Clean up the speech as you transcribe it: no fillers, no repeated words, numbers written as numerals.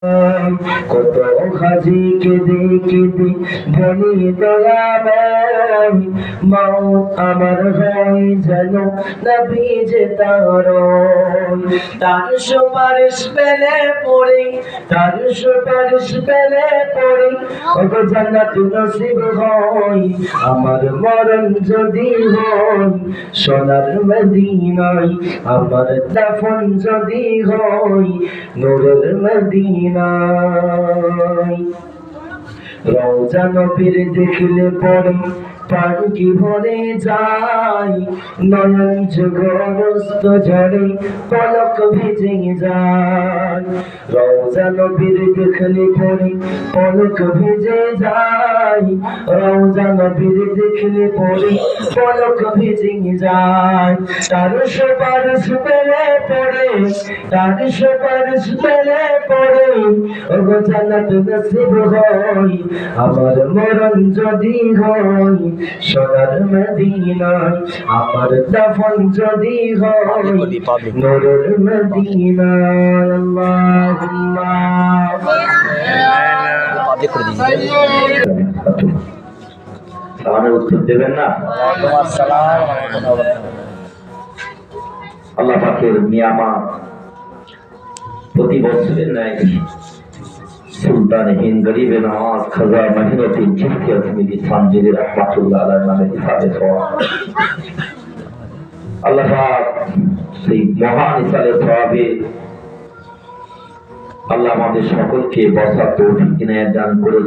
কত হাজি কেঁদে কেঁদে বলি দয়াময়, মাও আমার হয় যেন নবী যে তার সুপারিশ পেলে পড়ে, তার সুপারিশ পেলে পড়ে ওগো জান্নাত নসিব হয়। আমার মরণ যদি হয় সোনার মদিনায়, আমার দাফন যদি হয় নূরের মদিনায়। রওজা নবীর দেখলে পরে প্রাণ কি ভরে যায়, নয়ন যুগরস্ত ঝরে পলক ভিজে যায়। রওজা নবীর দেখলে পরে পলক ভিজে যায়, রওজা নবীর দেখলে পরে পলক ভিজে যায়। তার সুপারিশ পেলে পরে, তার সুপারিশ পেলে পরে ওগো জান্নাত নসিব হয়। আমার মরণ যদি হয় সোনার মদিনায়, আমার দাফন যদি হয় নূরের মদিনায়। আল্লাহুম্মা সালামের উত্তর দেবেন না? আল্লাহ পাকের নিয়ামত প্রতি বছরের ন্যায় সুলতান হিন্দ গরিবে নওয়াজ খাজা মহিনুদ্দিন চিশতি আজমিরি সানজিরি রাহমাতুল্লাহ আলাইহির নামে ইসালে সওয়াব। আল্লাহ পাক সেই মহান ইসালে সওয়াবে আল্লাহ আমাদের সকলকে বসার তৌফিক ইনায়াত দান করে।